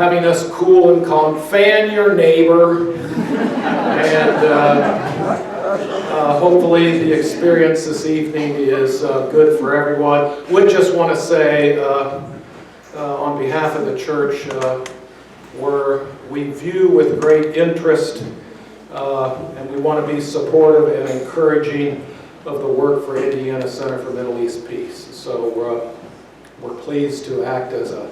having us cool and calm. Fan your neighbor, and hopefully the experience this evening is good for everyone. Would just want to say, on behalf of the church, we view with great interest and we want to be supportive and encouraging of the work for Indiana Center for Middle East Peace. So we're pleased to act as a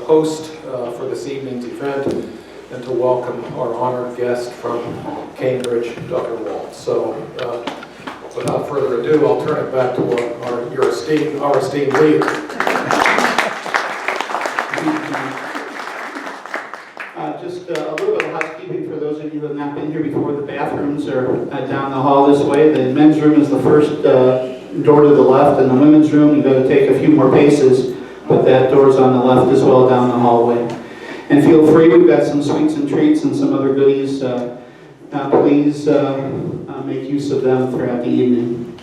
host for this evening's event and to welcome our honored guest from Cambridge, Dr. Walt. So without further ado, I'll turn it back to our esteemed leader. Just a little bit of housekeeping for those of you who have not been here before. The bathrooms are down the hall this way. The men's room is the first door to the left, and the women's room, you've got to take a few more paces, but that door's on the left as well down the hallway. And feel free, we've got some sweets and treats and some other goodies. Please make use of them throughout the evening.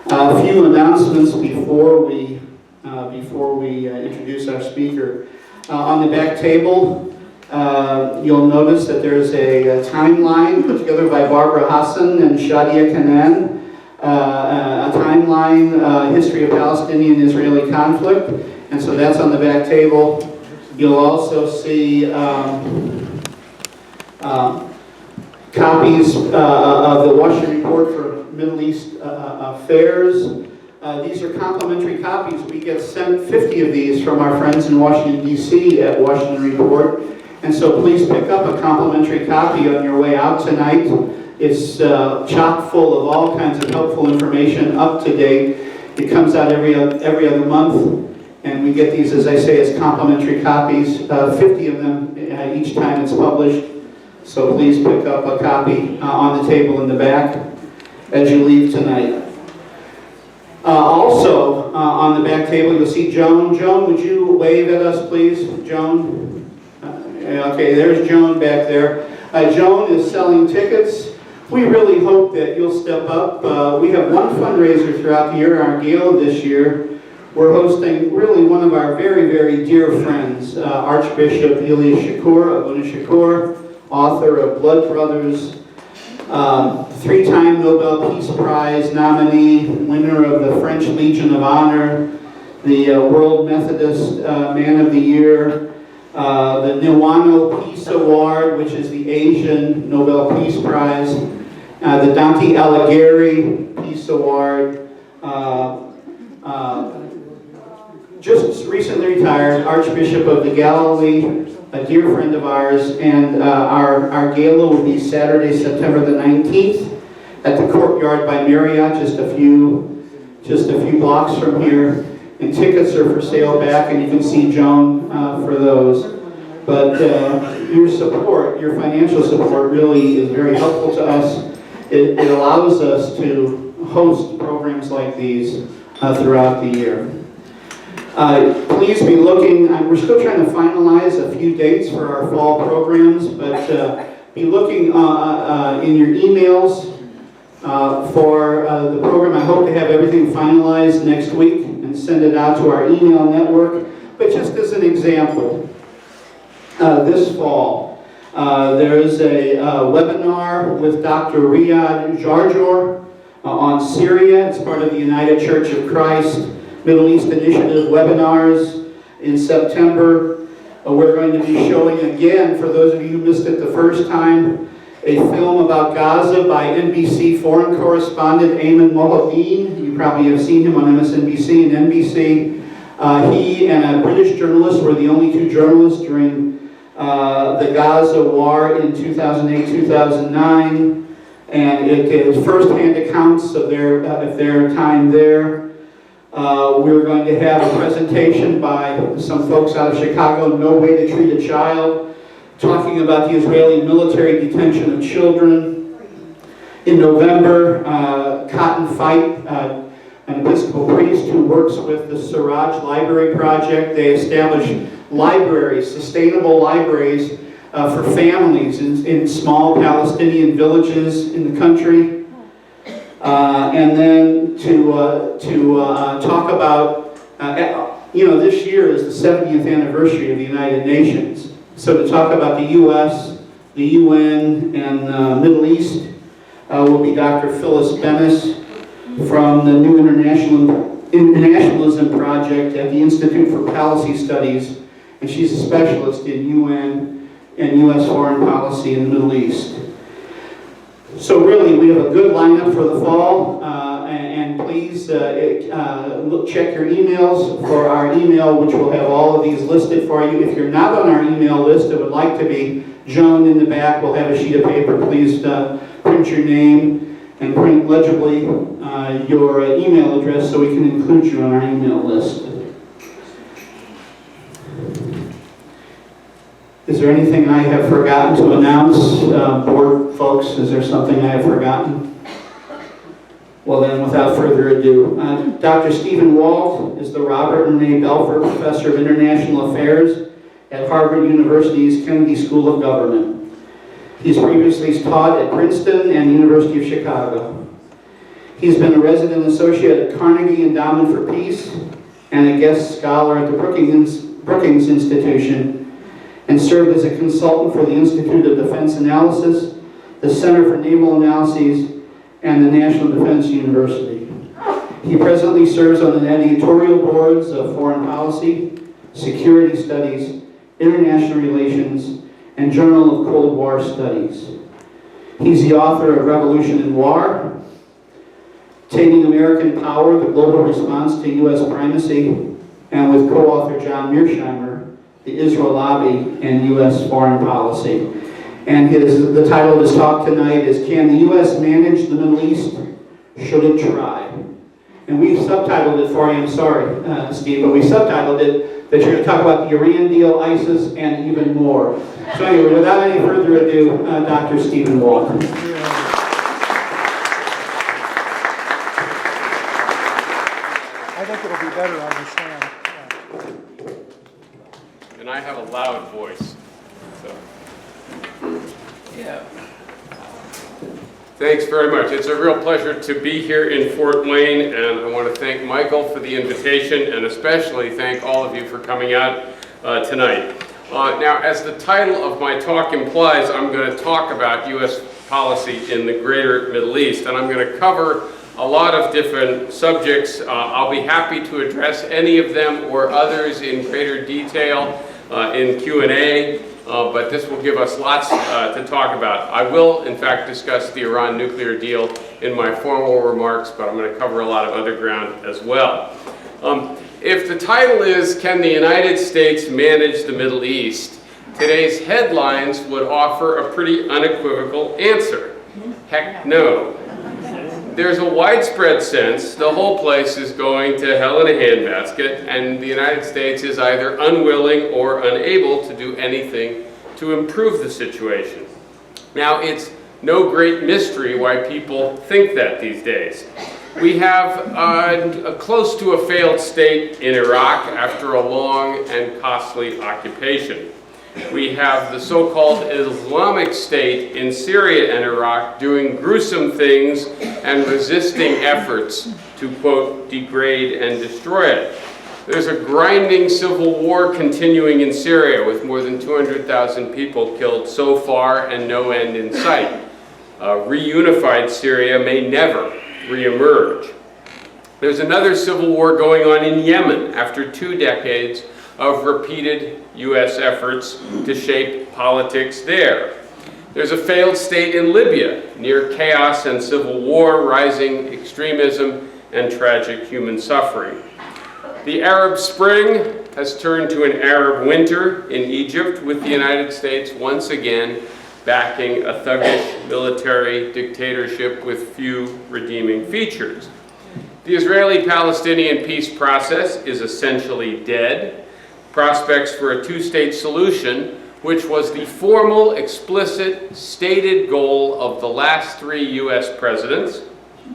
A few announcements before we introduce our speaker. On the back table, you'll notice that there's a timeline put together by Barbara Hassan and Shadia Kanan, a timeline, history of Palestinian-Israeli conflict, and so that's on the back table. You'll also see copies of the Washington Report for Middle East Affairs. These are complimentary copies. We get sent 50 of these from our friends in Washington, D.C. at Washington Report. And so please pick up a complimentary copy on your way out tonight. It's chock full of all kinds of helpful information, up to date. It comes out every other month, and we get these, as I say, as complimentary copies, 50 of them each time it's published. So please pick up a copy on the table in the back as you leave tonight. Also, on the back table, you'll see Joan. Joan, would you wave at us, please? Joan? Okay, there's Joan back there. Joan is selling tickets. We really hope that you'll step up. We have one fundraiser throughout the year, our gala this year. We're hosting really one of our very, very dear friends, Archbishop Elia Shakur, Abuna Shakur, author of Blood Brothers, three-time Nobel Peace Prize nominee, winner of the French Legion of Honor, the World Methodist Man of the Year, the Niwano Peace Award, which is the Asian Nobel Peace Prize, the Dante Alighieri Peace Award, just recently retired Archbishop of the Galilee, a dear friend of ours, and our gala will be Saturday, September the 19th at the Courtyard by Marriott, just a few blocks from here. And tickets are for sale back, and you can see Joan for those. But your support, your financial support, really is very helpful to us. It allows us to host programs like these throughout the year. Please be looking, we're still trying to finalize a few dates for our fall programs, but be looking in your emails for the program. I hope to have everything finalized next week and send it out to our email network. But just as an example, this fall, there is a webinar with Dr. Riyad Jarjor on Syria. It's part of the United Church of Christ Middle East Initiative webinars in September. We're going to be showing again, for those of you who missed it the first time, a film about Gaza by NBC foreign correspondent Ayman Mohadeen. You probably have seen him on MSNBC and NBC. He and a British journalist were the only two journalists during the Gaza war in 2008-2009, and it is first-hand accounts of their time there. We're going to have a presentation by some folks out of Chicago, No Way to Treat a Child, talking about the Israeli military detention of children. In November, Cotton Fight, an Episcopal priest who works with the Siraj Library Project, they establish libraries, sustainable libraries for families in small Palestinian villages in the country. And then to talk about, this year is the 70th anniversary of the United Nations. So to talk about the U.S., the UN, and Middle East will be Dr. Phyllis Bennis from the New Internationalism Project at the Institute for Policy Studies, and she's a specialist in UN and U.S. foreign policy in the Middle East. So really, we have a good lineup for the fall, and please check your emails for our email, which will have all of these listed for you. If you're not on our email list and would like to be, Joan in the back will have a sheet of paper. Please print your name and print legibly your email address so we can include you on our email list. Is there anything I have forgotten to announce? Board folks, is there something I have forgotten? Well then, without further ado, Dr. Stephen Walt is the Robert and Renee Belfer Professor of International Affairs at Harvard University's Kennedy School of Government. He's previously taught at Princeton and the University of Chicago. He's been a resident associate at Carnegie Endowment for Peace and a guest scholar at the Brookings Institution, and served as a consultant for the Institute of Defense Analysis, the Center for Naval Analyses, and the National Defense University. He presently serves on the editorial boards of Foreign Policy, Security Studies, International Relations, and Journal of Cold War Studies. He's the author of Revolution and War, Taming American Power, the Global Response to U.S. Primacy, and with co-author John Mearsheimer, the Israel Lobby and U.S. Foreign Policy. And the title of his talk tonight is, Can the U.S. Manage the Middle East? Should it try? And we've subtitled it for you, I'm sorry, Steve, but we subtitled it that you're going to talk about the Iran deal, ISIS, and even more. So anyway, without any further ado, Dr. Stephen Walt. I think it'll be better on the stand. And I have a loud voice, so. Yeah. Thanks very much. It's a real pleasure to be here in Fort Wayne, and I want to thank Michael for the invitation, and especially thank all of you for coming out tonight. Now, as the title of my talk implies, I'm going to talk about U.S. policy in the greater Middle East, and I'm going to cover a lot of different subjects. I'll be happy to address any of them or others in greater detail in Q&A, but this will give us lots to talk about. I will, in fact, discuss the Iran nuclear deal in my formal remarks, but I'm going to cover a lot of other ground as well. If the title is, Can the United States Manage the Middle East?, today's headlines would offer a pretty unequivocal answer. Heck no. There's a widespread sense the whole place is going to hell in a handbasket, and the United States is either unwilling or unable to do anything to improve the situation. Now, it's no great mystery why people think that these days. We have close to a failed state in Iraq after a long and costly occupation. We have the so-called Islamic State in Syria and Iraq doing gruesome things and resisting efforts to, quote, degrade and destroy it. There's a grinding civil war continuing in Syria with more than 200,000 people killed so far and no end in sight. Reunified Syria may never reemerge. There's another civil war going on in Yemen after 2 decades of repeated U.S. efforts to shape politics there. There's a failed state in Libya, near chaos and civil war, rising extremism, and tragic human suffering. The Arab Spring has turned to an Arab winter in Egypt, with the United States once again backing a thuggish military dictatorship with few redeeming features. The Israeli-Palestinian peace process is essentially dead. Prospects for a 2-state solution, which was the formal, explicit, stated goal of the last 3 U.S. presidents,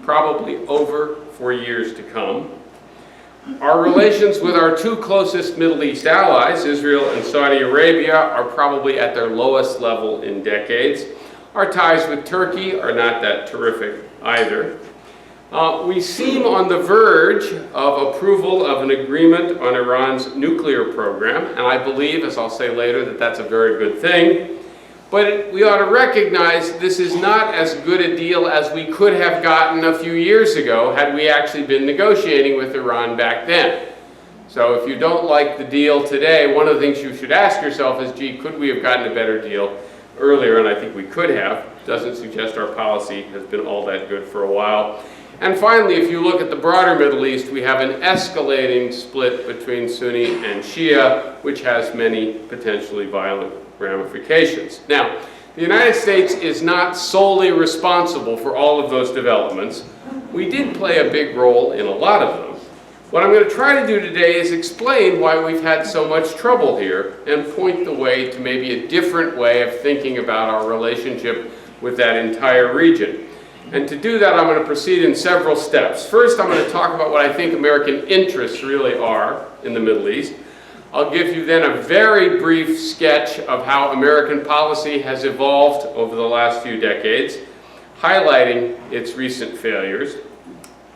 probably over for years to come. Our relations with our 2 closest Middle East allies, Israel and Saudi Arabia, are probably at their lowest level in decades. Our ties with Turkey are not that terrific either. We seem on the verge of approval of an agreement on Iran's nuclear program, and I believe, as I'll say later, that that's a very good thing. But we ought to recognize this is not as good a deal as we could have gotten a few years ago had we actually been negotiating with Iran back then. So if you don't like the deal today, one of the things you should ask yourself is, gee, could we have gotten a better deal earlier? And I think we could have. Doesn't suggest our policy has been all that good for a while. And finally, if you look at the broader Middle East, we have an escalating split between Sunni and Shia, which has many potentially violent ramifications. Now, the United States is not solely responsible for all of those developments. We did play a big role in a lot of them. What I'm going to try to do today is explain why we've had so much trouble here and point the way to maybe a different way of thinking about our relationship with that entire region. And to do that, I'm going to proceed in several steps. First, I'm going to talk about what I think American interests really are in the Middle East. I'll give you then a very brief sketch of how American policy has evolved over the last few decades, highlighting its recent failures.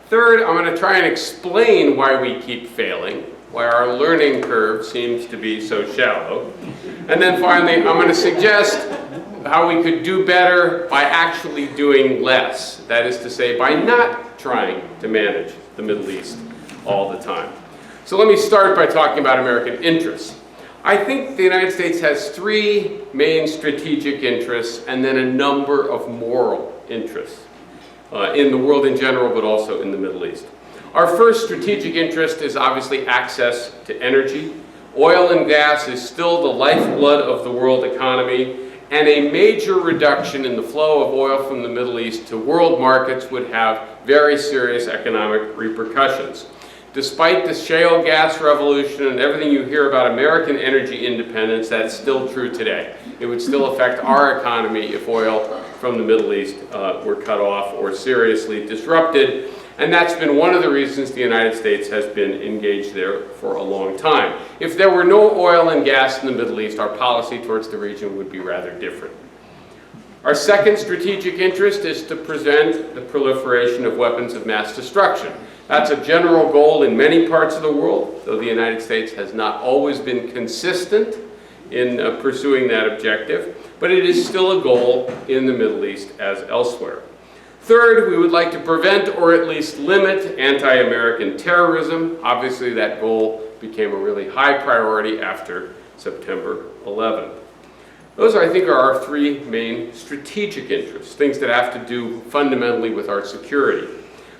Third, I'm going to try and explain why we keep failing, why our learning curve seems to be so shallow. And then finally, I'm going to suggest how we could do better by actually doing less. That is to say, by not trying to manage the Middle East all the time. So let me start by talking about American interests. I think the United States has three main strategic interests and then a number of moral interests in the world in general, but also in the Middle East. Our first strategic interest is obviously access to energy. Oil and gas is still the lifeblood of the world economy, and a major reduction in the flow of oil from the Middle East to world markets would have very serious economic repercussions. Despite the shale gas revolution and everything you hear about American energy independence, that's still true today. It would still affect our economy if oil from the Middle East were cut off or seriously disrupted. And that's been one of the reasons the United States has been engaged there for a long time. If there were no oil and gas in the Middle East, our policy towards the region would be rather different. Our second strategic interest is to prevent the proliferation of weapons of mass destruction. That's a general goal in many parts of the world, though the United States has not always been consistent in pursuing that objective, but it is still a goal in the Middle East as elsewhere. Third, we would like to prevent or at least limit anti-American terrorism. Obviously, that goal became a really high priority after September 11th. Those, I think, are our three main strategic interests, things that have to do fundamentally with our security.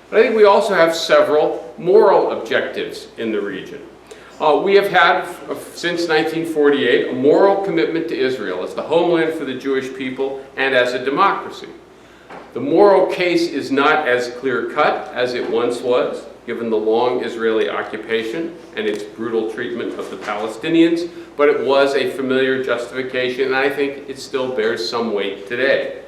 But I think we also have several moral objectives in the region. We have had, since 1948, a moral commitment to Israel as the homeland for the Jewish people and as a democracy. The moral case is not as clear-cut as it once was, given the long Israeli occupation and its brutal treatment of the Palestinians, but it was a familiar justification, and I think it still bears some weight today.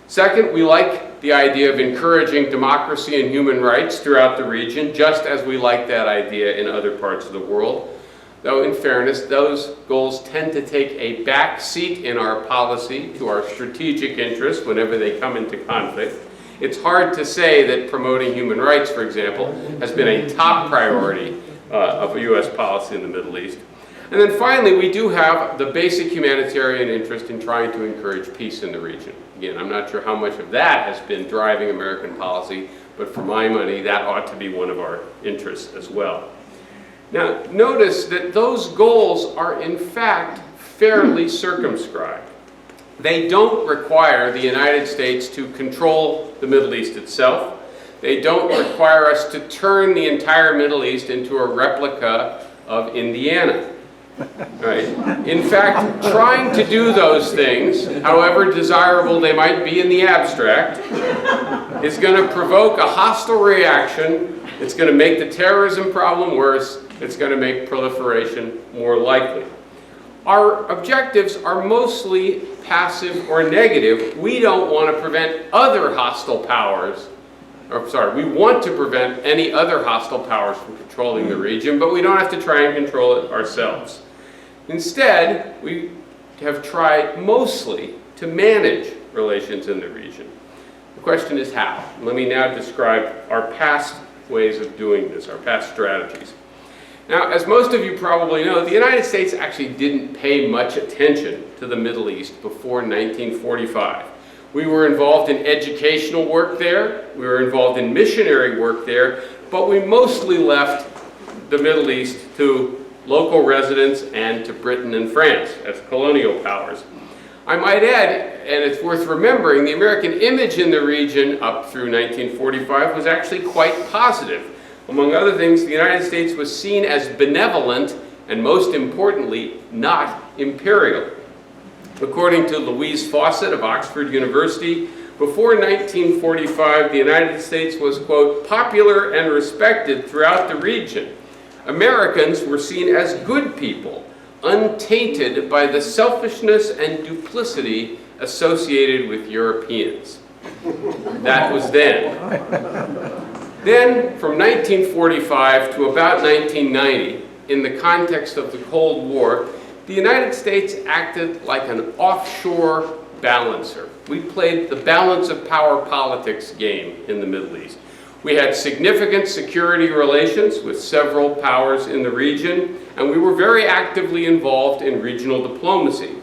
Second, we like the idea of encouraging democracy and human rights throughout the region, just as we like that idea in other parts of the world. Though, in fairness, those goals tend to take a back seat in our policy to our strategic interests whenever they come into conflict. It's hard to say that promoting human rights, for example, has been a top priority of U.S. policy in the Middle East. And then finally, we do have the basic humanitarian interest in trying to encourage peace in the region. Again, I'm not sure how much of that has been driving American policy, but for my money, that ought to be one of our interests as well. Now, notice that those goals are, in fact, fairly circumscribed. They don't require the United States to control the Middle East itself. They don't require us to turn the entire Middle East into a replica of Indiana. Right? In fact, trying to do those things, however desirable they might be in the abstract, is going to provoke a hostile reaction. It's going to make the terrorism problem worse. It's going to make proliferation more likely. Our objectives are mostly passive or negative. We don't want to prevent other hostile powers, we want to prevent any other hostile powers from controlling the region, but we don't have to try and control it ourselves. Instead, we have tried mostly to manage relations in the region. The question is how. Let me now describe our past ways of doing this, our past strategies. Now, as most of you probably know, the United States actually didn't pay much attention to the Middle East before 1945. We were involved in educational work there, we were involved in missionary work there, but we mostly left the Middle East to local residents and to Britain and France as colonial powers. I might add, and it's worth remembering, the American image in the region up through 1945 was actually quite positive. Among other things, the United States was seen as benevolent and, most importantly, not imperial. According to Louise Fawcett of Oxford University, before 1945, the United States was, quote, popular and respected throughout the region. Americans were seen as good people, untainted by the selfishness and duplicity associated with Europeans. That was then. Then, from 1945 to about 1990, in the context of the Cold War, the United States acted like an offshore balancer. We played the balance of power politics game in the Middle East. We had significant security relations with several powers in the region, and we were very actively involved in regional diplomacy.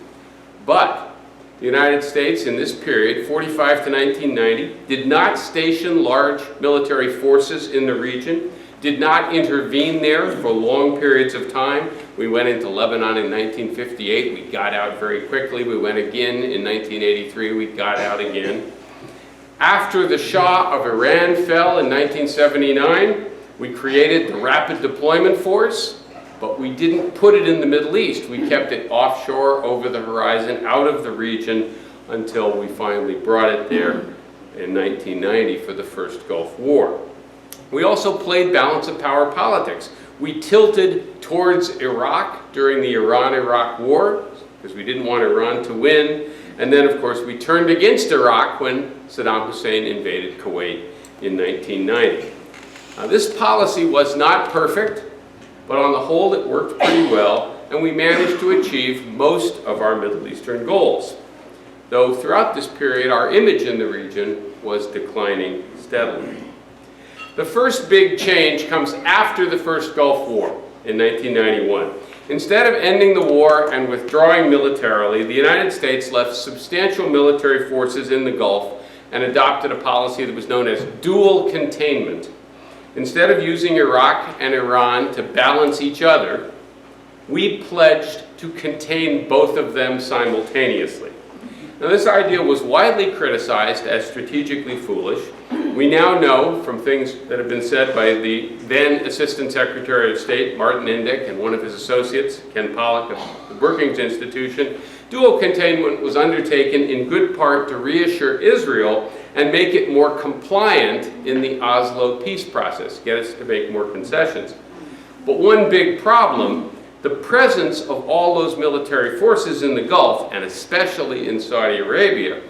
But the United States in this period, 45 to 1990, did not station large military forces in the region, did not intervene there for long periods of time. We went into Lebanon in 1958, we got out very quickly. We went again in 1983, we got out again. After the Shah of Iran fell in 1979, we created the Rapid Deployment Force, but we didn't put it in the Middle East. We kept it offshore, over the horizon, out of the region, until we finally brought it there in 1990 for the first Gulf War. We also played balance of power politics. We tilted towards Iraq during the Iran-Iraq War, because we didn't want Iran to win. And then, of course, we turned against Iraq when Saddam Hussein invaded Kuwait in 1990. This policy was not perfect, but on the whole it worked pretty well, and we managed to achieve most of our Middle Eastern goals. Though throughout this period, our image in the region was declining steadily. The first big change comes after the first Gulf War in 1991. Instead of ending the war and withdrawing militarily, the United States left substantial military forces in the Gulf and adopted a policy that was known as dual containment. Instead of using Iraq and Iran to balance each other, we pledged to contain both of them simultaneously. Now, this idea was widely criticized as strategically foolish. We now know from things that have been said by the then Assistant Secretary of State, Martin Indyk, and one of his associates, Ken Pollock of the Brookings Institution, dual containment was undertaken in good part to reassure Israel and make it more compliant in the Oslo peace process, get us to make more concessions. But one big problem, the presence of all those military forces in the Gulf, and especially in Saudi Arabia,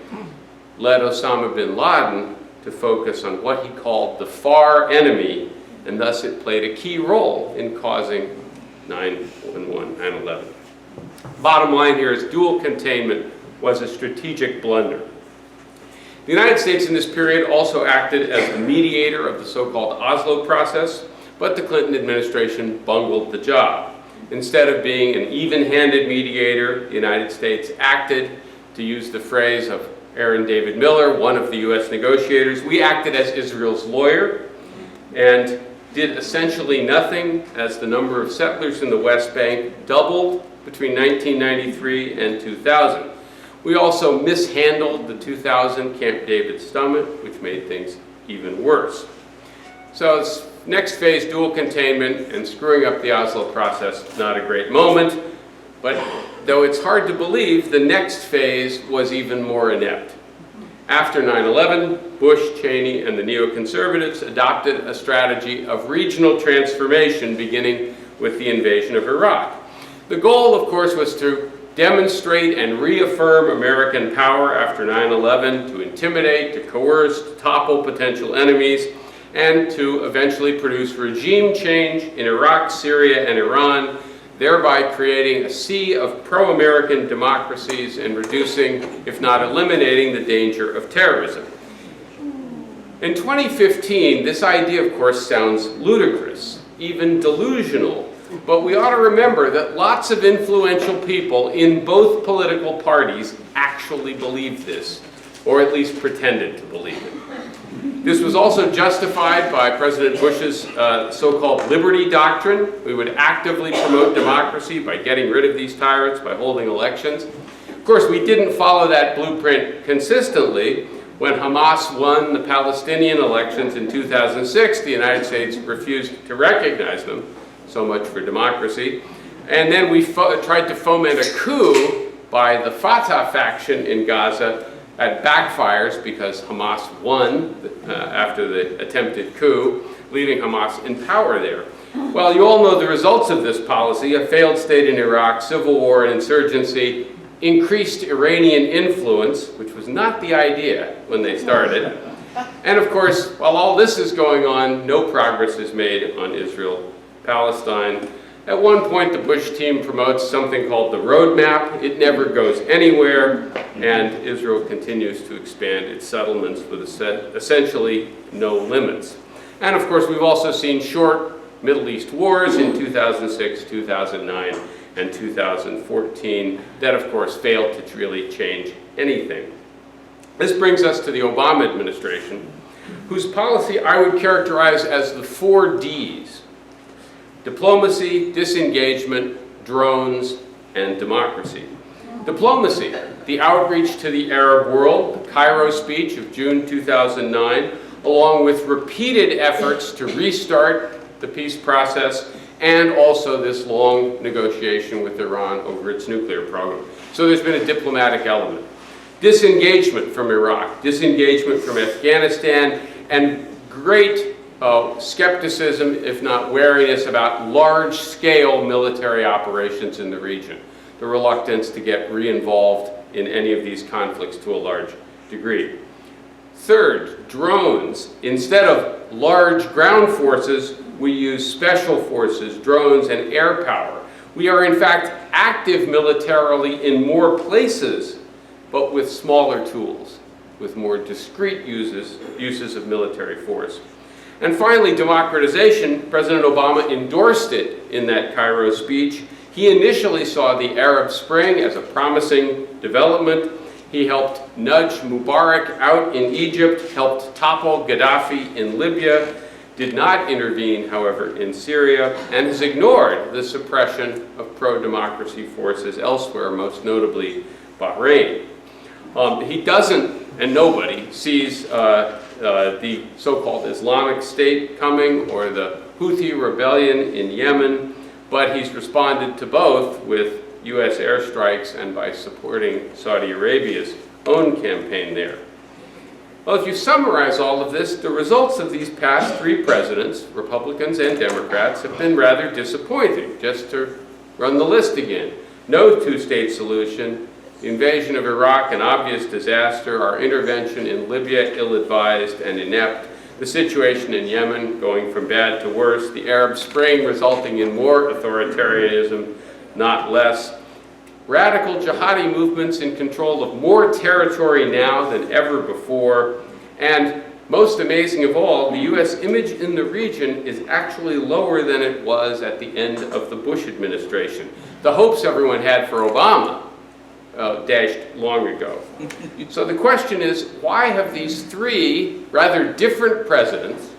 led Osama bin Laden to focus on what he called the far enemy, and thus it played a key role in causing 9/11. Bottom line here is dual containment was a strategic blunder. The United States in this period also acted as the mediator of the so-called Oslo process, but the Clinton administration bungled the job. Instead of being an even-handed mediator, the United States acted, to use the phrase of Aaron David Miller, one of the US negotiators, we acted as Israel's lawyer and did essentially nothing as the number of settlers in the West Bank doubled between 1993 and 2000. We also mishandled the 2000 Camp David summit, which made things even worse. So next phase, dual containment and screwing up the Oslo process, not a great moment, but though it's hard to believe, the next phase was even more inept. After 9/11, Bush, Cheney, and the neoconservatives adopted a strategy of regional transformation beginning with the invasion of Iraq. The goal, of course, was to demonstrate and reaffirm American power after 9/11, to intimidate, to coerce, to topple potential enemies, and to eventually produce regime change in Iraq, Syria, and Iran, thereby creating a sea of pro-American democracies and reducing, if not eliminating, the danger of terrorism. In 2015, this idea, of course, sounds ludicrous, even delusional, but we ought to remember that lots of influential people in both political parties actually believed this, or at least pretended to believe it. This was also justified by President Bush's so-called liberty doctrine. We would actively promote democracy by getting rid of these tyrants, by holding elections. Of course, we didn't follow that blueprint consistently. When Hamas won the Palestinian elections in 2006, the United States refused to recognize them. So much for democracy. And then we tried to foment a coup by the Fatah faction in Gaza. That backfires because Hamas won after the attempted coup, leaving Hamas in power there. Well, you all know the results of this policy: a failed state in Iraq, civil war and insurgency, increased Iranian influence, which was not the idea when they started. And of course, while all this is going on, no progress is made on Israel-Palestine. At one point, the Bush team promotes something called the roadmap. It never goes anywhere, and Israel continues to expand its settlements with essentially no limits. And of course, we've also seen short Middle East wars in 2006, 2009, and 2014 that, of course, failed to really change anything. This brings us to the Obama administration, whose policy I would characterize as the 4 Ds: diplomacy, disengagement, drones, and democracy. Diplomacy, the outreach to the Arab world, the Cairo speech of June 2009, along with repeated efforts to restart the peace process, and also this long negotiation with Iran over its nuclear program. So there's been a diplomatic element. Disengagement from Iraq, disengagement from Afghanistan, and great skepticism, if not wariness, about large-scale military operations in the region. The reluctance to get re-involved in any of these conflicts to a large degree. Third, drones. Instead of large ground forces, we use special forces, drones, and air power. We are, in fact, active militarily in more places, but with smaller tools, with more discrete uses of military force. And finally, democratization. President Obama endorsed it in that Cairo speech. He initially saw the Arab Spring as a promising development. He helped nudge Mubarak out in Egypt, helped topple Gaddafi in Libya, did not intervene, however, in Syria, and has ignored the suppression of pro-democracy forces elsewhere, most notably Bahrain. He doesn't, and nobody, sees the so-called Islamic State coming or the Houthi rebellion in Yemen, but he's responded to both with U.S. airstrikes and by supporting Saudi Arabia's own campaign there. Well, if you summarize all of this, the results of these past 3 presidents, Republicans and Democrats, have been rather disappointing. Just to run the list again: no 2-state solution, the invasion of Iraq an obvious disaster, our intervention in Libya ill-advised and inept, the situation in Yemen going from bad to worse, the Arab Spring resulting in more authoritarianism, not less, radical jihadi movements in control of more territory now than ever before, and most amazing of all, the U.S. image in the region is actually lower than it was at the end of the Bush administration. The hopes everyone had for Obama dashed long ago. So the question is, why have these 3 rather different presidents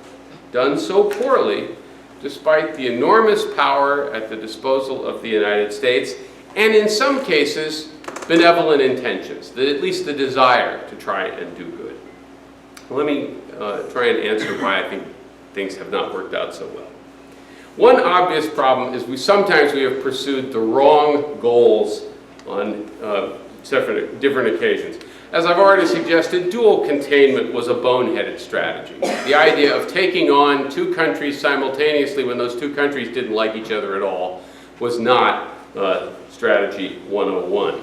done so poorly despite the enormous power at the disposal of the United States, and in some cases, benevolent intentions, at least the desire to try and do good? Let me try and answer why I think things have not worked out so well. One obvious problem is sometimes we have pursued the wrong goals on different occasions. As I've already suggested, dual containment was a boneheaded strategy. The idea of taking on 2 countries simultaneously when those 2 countries didn't like each other at all was not strategy 101.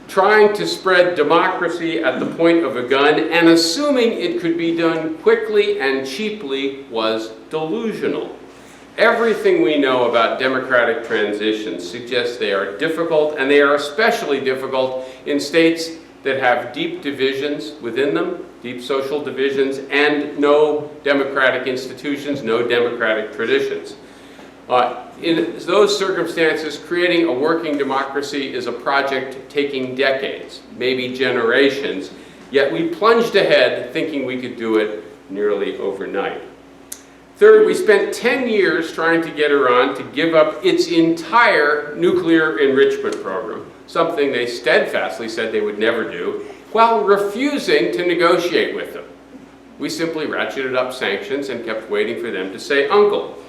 Trying to spread democracy at the point of a gun and assuming it could be done quickly and cheaply was delusional. Everything we know about democratic transitions suggests they are difficult, and they are especially difficult in states that have deep divisions within them, deep social divisions, and no democratic institutions, no democratic traditions. In those circumstances, creating a working democracy is a project taking decades, maybe generations, yet we plunged ahead thinking we could do it nearly overnight. Third, we spent 10 years trying to get Iran to give up its entire nuclear enrichment program, something they steadfastly said they would never do, while refusing to negotiate with them. We simply ratcheted up sanctions and kept waiting for them to say uncle.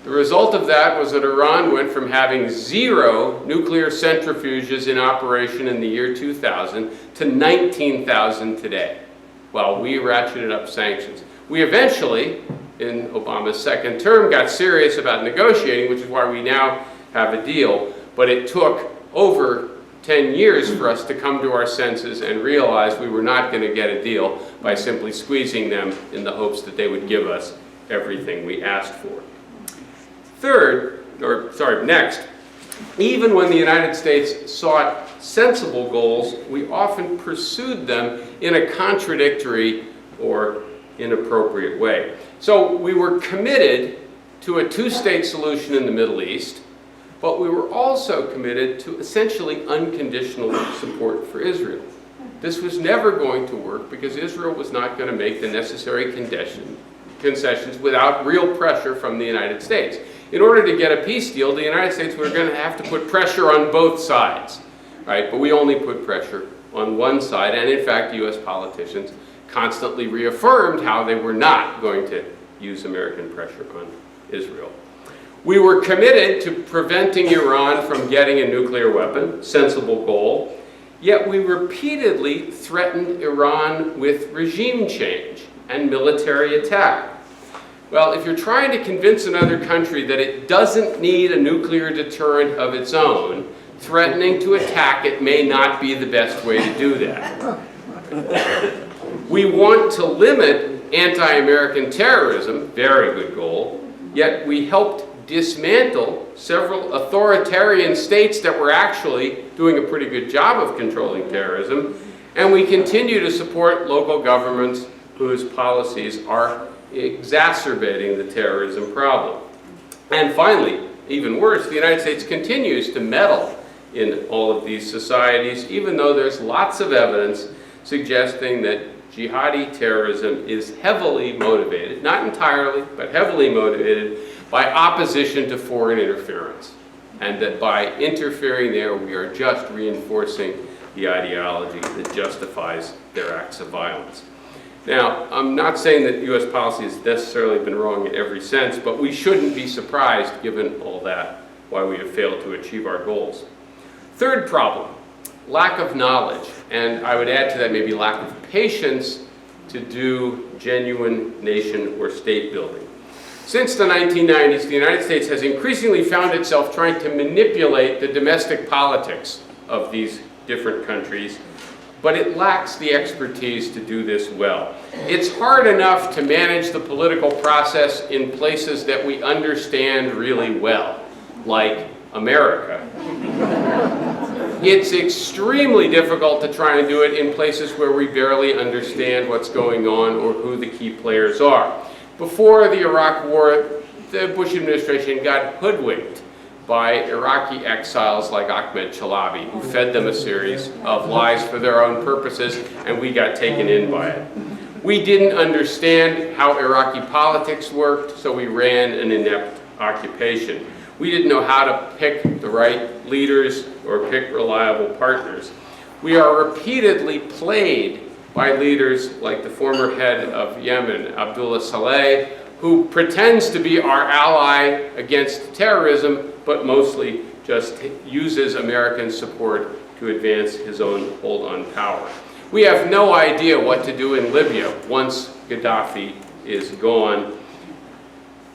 The result of that was that Iran went from having 0 nuclear centrifuges in operation in the year 2000 to 19,000 today, while we ratcheted up sanctions. We eventually, in Obama's second term, got serious about negotiating, which is why we now have a deal, but it took over 10 years for us to come to our senses and realize we were not going to get a deal by simply squeezing them in the hopes that they would give us everything we asked for. Next, even when the United States sought sensible goals, we often pursued them in a contradictory or inappropriate way. So we were committed to a two-state solution in the Middle East, but we were also committed to essentially unconditional support for Israel. This was never going to work because Israel was not going to make the necessary concessions without real pressure from the United States. In order to get a peace deal, the United States were going to have to put pressure on both sides, right? But we only put pressure on one side, and in fact, U.S. politicians constantly reaffirmed how they were not going to use American pressure on Israel. We were committed to preventing Iran from getting a nuclear weapon, sensible goal, yet we repeatedly threatened Iran with regime change and military attack. Well, if you're trying to convince another country that it doesn't need a nuclear deterrent of its own, threatening to attack it may not be the best way to do that. We want to limit anti-American terrorism, very good goal, yet we helped dismantle several authoritarian states that were actually doing a pretty good job of controlling terrorism, and we continue to support local governments whose policies are exacerbating the terrorism problem. And finally, even worse, the United States continues to meddle in all of these societies, even though there's lots of evidence suggesting that jihadi terrorism is heavily motivated, not entirely, but heavily motivated by opposition to foreign interference. And that by interfering there, we are just reinforcing the ideology that justifies their acts of violence. Now, I'm not saying that U.S. policy has necessarily been wrong in every sense, but we shouldn't be surprised, given all that, why we have failed to achieve our goals. Third problem, lack of knowledge, and I would add to that maybe lack of patience to do genuine nation or state building. Since the 1990s, the United States has increasingly found itself trying to manipulate the domestic politics of these different countries, but it lacks the expertise to do this well. It's hard enough to manage the political process in places that we understand really well, like America. It's extremely difficult to try and do it in places where we barely understand what's going on or who the key players are. Before the Iraq War, the Bush administration got hoodwinked by Iraqi exiles like Ahmed Chalabi, who fed them a series of lies for their own purposes, and we got taken in by it. We didn't understand how Iraqi politics worked, so we ran an inept occupation. We didn't know how to pick the right leaders or pick reliable partners. We are repeatedly played by leaders like the former head of Yemen, Abdullah Saleh, who pretends to be our ally against terrorism, but mostly just uses American support to advance his own hold on power. We have no idea what to do in Libya once Gaddafi is gone.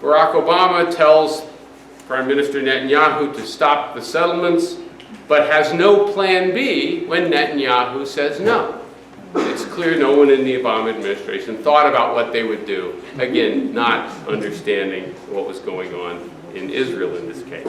Barack Obama tells Prime Minister Netanyahu to stop the settlements, but has no plan B when Netanyahu says no. It's clear no one in the Obama administration thought about what they would do. Again, not understanding what was going on in Israel in this case.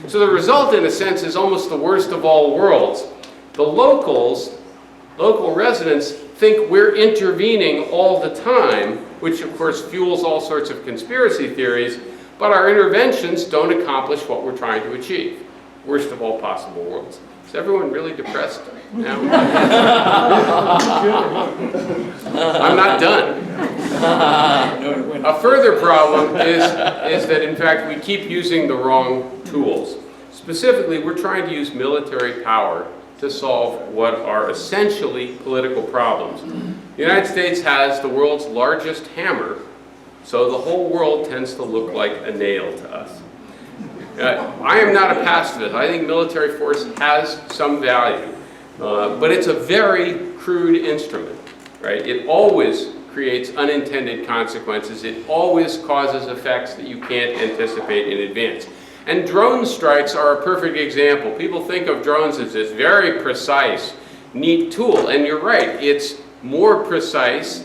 So the result, in a sense, is almost the worst of all worlds. The local residents think we're intervening all the time, which of course fuels all sorts of conspiracy theories, but our interventions don't accomplish what we're trying to achieve. Worst of all possible worlds. Is everyone really depressed now? I'm not done. A further problem is that in fact we keep using the wrong tools. Specifically, we're trying to use military power to solve what are essentially political problems. The United States has the world's largest hammer, so the whole world tends to look like a nail to us. I am not a pacifist. I think military force has some value, but it's a very crude instrument, right? It always creates unintended consequences. It always causes effects that you can't anticipate in advance. And drone strikes are a perfect example. People think of drones as this very precise, neat tool, and you're right, it's more precise,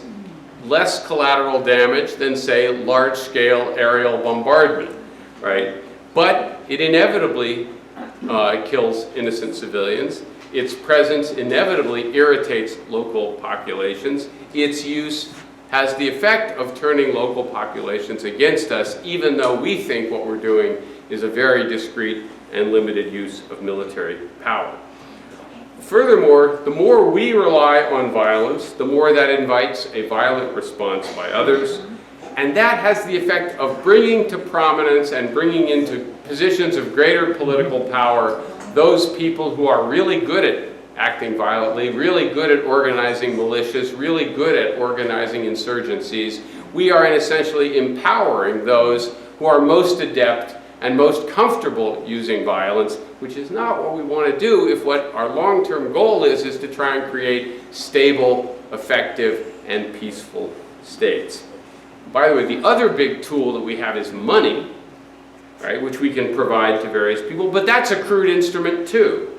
less collateral damage than, say, large-scale aerial bombardment, right? But it inevitably kills innocent civilians. Its presence inevitably irritates local populations. Its use has the effect of turning local populations against us, even though we think what we're doing is a very discreet and limited use of military power. Furthermore, the more we rely on violence, the more that invites a violent response by others, and that has the effect of bringing to prominence and bringing into positions of greater political power those people who are really good at acting violently, really good at organizing militias, really good at organizing insurgencies. We are essentially empowering those who are most adept and most comfortable using violence, which is not what we want to do if what our long-term goal is to try and create stable, effective, and peaceful states. By the way, the other big tool that we have is money, right, which we can provide to various people, but that's a crude instrument too.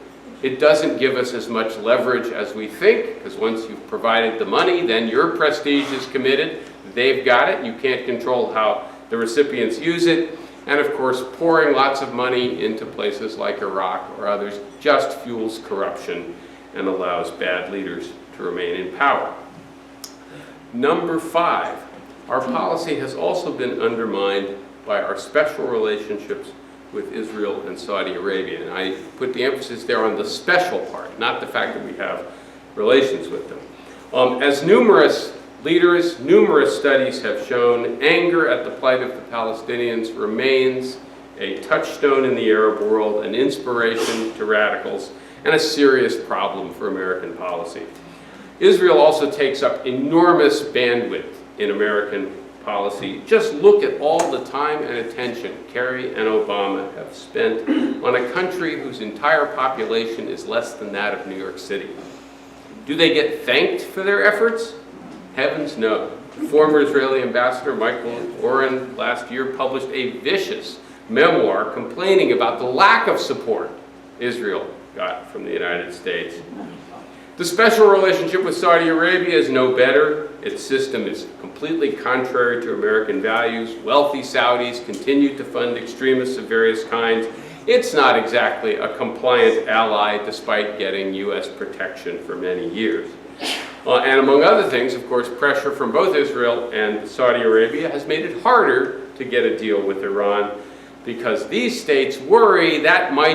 It doesn't give us as much leverage as we think, because once you've provided the money, then your prestige is committed. They've got it. You can't control how the recipients use it. And of course, pouring lots of money into places like Iraq or others just fuels corruption and allows bad leaders to remain in power. Number 5, our policy has also been undermined by our special relationships with Israel and Saudi Arabia. And I put the emphasis there on the special part, not the fact that we have relations with them. As numerous leaders, numerous studies have shown, anger at the plight of the Palestinians remains a touchstone in the Arab world, an inspiration to radicals, and a serious problem for American policy. Israel also takes up enormous bandwidth in American policy. Just look at all the time and attention Kerry and Obama have spent on a country whose entire population is less than that of New York City. Do they get thanked for their efforts? Heavens no. Former Israeli ambassador Michael Oren last year published a vicious memoir complaining about the lack of support Israel got from the United States. The special relationship with Saudi Arabia is no better. Its system is completely contrary to American values. Wealthy Saudis continue to fund extremists of various kinds. It's not exactly a compliant ally despite getting U.S. protection for many years. And among other things, of course, pressure from both Israel and Saudi Arabia has made it harder to get a deal with Iran because these states worry that might